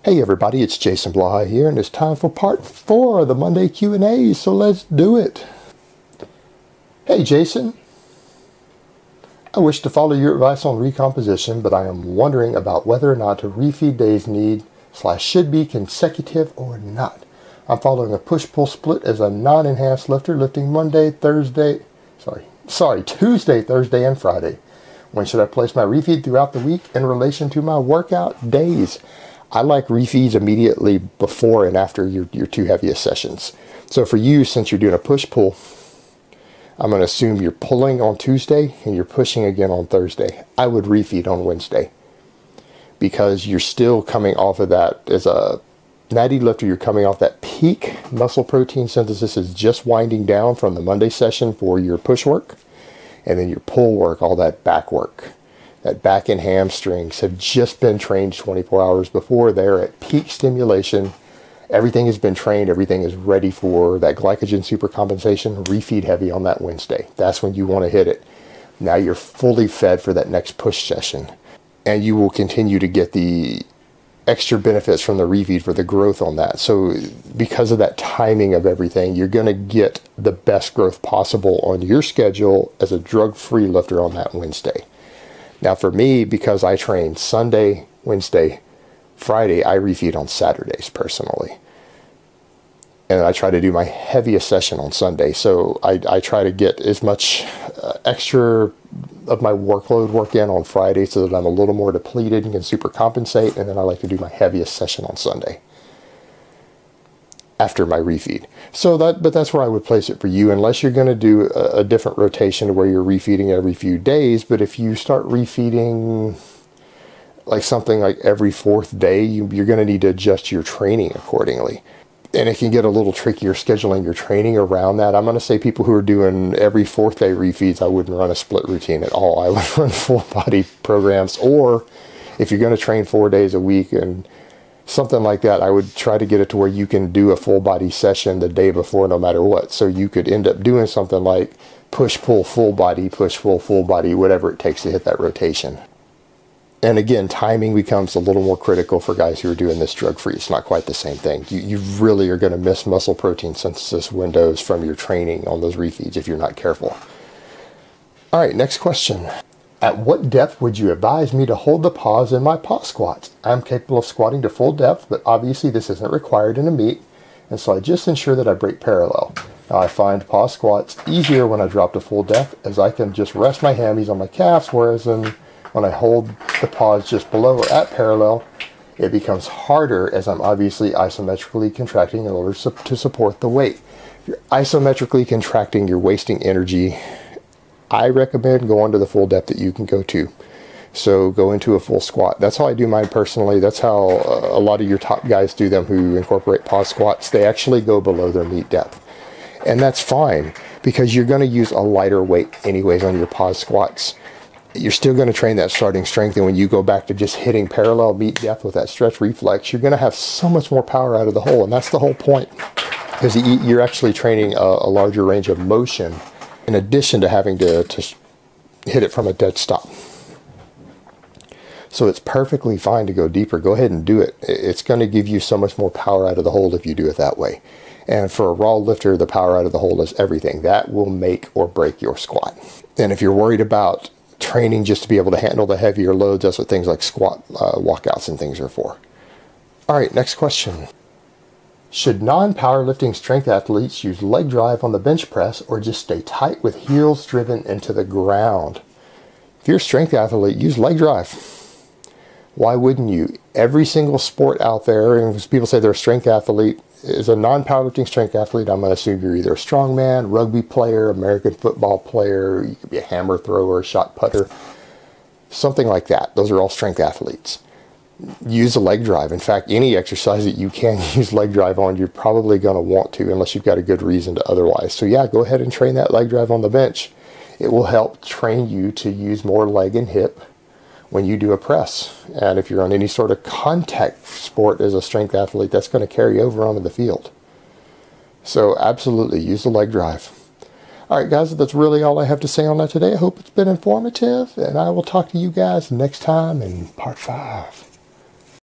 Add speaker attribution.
Speaker 1: Hey everybody, it's Jason Blaha here, and it's time for part 4 of the Monday Q&A, so let's do it. Hey Jason, I wish to follow your advice on recomposition, but I am wondering about whether or not refeed days should be consecutive or not. I'm following a push-pull split as a non-enhanced lifter, lifting Tuesday, Thursday, and Friday. When should I place my refeed throughout the week in relation to my workout days? I like refeeds immediately before and after your two heaviest sessions. So for you, since you're doing a push-pull, I'm going to assume you're pulling on Tuesday and you're pushing again on Thursday. I would refeed on Wednesday because you're still coming off of that. As a natty lifter, you're coming off that peak muscle protein synthesis is just winding down from the Monday session for your push work, and then your pull work, all that back work. That back and hamstrings have just been trained 24 hours before. They're at peak stimulation. Everything has been trained. Everything is ready for that glycogen supercompensation. Refeed heavy on that Wednesday. That's when you want to hit it. Now you're fully fed for that next push session. And you will continue to get the extra benefits from the refeed for the growth on that. So because of that timing of everything, you're going to get the best growth possible on your schedule as a drug-free lifter on that Wednesday. Now for me, because I train Sunday, Wednesday, Friday, I refeed on Saturdays personally. And I try to do my heaviest session on Sunday. So I try to get as much extra of my workload work in on Friday so that I'm a little more depleted and can super compensate. And then I like to do my heaviest session on Sunday after my refeed. But that's where I would place it for you, unless you're going to do a different rotation where you're refeeding every few days. But if you start refeeding like something like every 4th day, you're going to need to adjust your training accordingly. And it can get a little trickier scheduling your training around that. I'm going to say people who are doing every 4th day refeeds, I wouldn't run a split routine at all. I would run full body programs, or if you're going to train 4 days a week and something like that, I would try to get it to where you can do a full body session the day before no matter what. So you could end up doing something like push, pull, full body, push, pull, full body, whatever it takes to hit that rotation. And again, timing becomes a little more critical for guys who are doing this drug-free. It's not quite the same thing. You really are going to miss muscle protein synthesis windows from your training on those refeeds if you're not careful. All right, next question. At what depth would you advise me to hold the pause in my pause squats? I'm capable of squatting to full depth, but obviously this isn't required in a meet, and so I just ensure that I break parallel. Now I find pause squats easier when I drop to full depth, as I can just rest my hammies on my calves, whereas when I hold the pause just below or at parallel, it becomes harder as I'm obviously isometrically contracting in order to support the weight. If you're isometrically contracting, you're wasting energy. I recommend going to the full depth that you can go to. So go into a full squat. That's how I do mine personally. That's how a lot of your top guys do them who incorporate pause squats. They actually go below their meet depth. And that's fine, because you're going to use a lighter weight anyways on your pause squats. You're still going to train that starting strength, and when you go back to just hitting parallel meet depth with that stretch reflex, you're going to have so much more power out of the hole, and that's the whole point, because you're actually training a larger range of motion in addition to having to hit it from a dead stop. So it's perfectly fine to go deeper. Go ahead and do it. It's going to give you so much more power out of the hole if you do it that way. And for a raw lifter, the power out of the hole is everything. That will make or break your squat. And if you're worried about training just to be able to handle the heavier loads, that's what things like squat walkouts and things are for. All right, next question. Should non-powerlifting strength athletes use leg drive on the bench press, or just stay tight with heels driven into the ground? If you're a strength athlete, use leg drive. Why wouldn't you? Every single sport out there, and when people say they're a strength athlete, is a non-powerlifting strength athlete. I'm going to assume you're either a strongman, rugby player, American football player, you could be a hammer thrower, a shot putter, something like that. Those are all strength athletes. Use a leg drive. In fact, any exercise that you can use leg drive on, you're probably going to want to, unless you've got a good reason to otherwise. So yeah, go ahead and train that leg drive on the bench. It will help train you to use more leg and hip when you do a press. And if you're on any sort of contact sport as a strength athlete, that's going to carry over onto the field. So absolutely, use the leg drive. All right, guys, that's really all I have to say on that today. I hope it's been informative, and I will talk to you guys next time in part 5.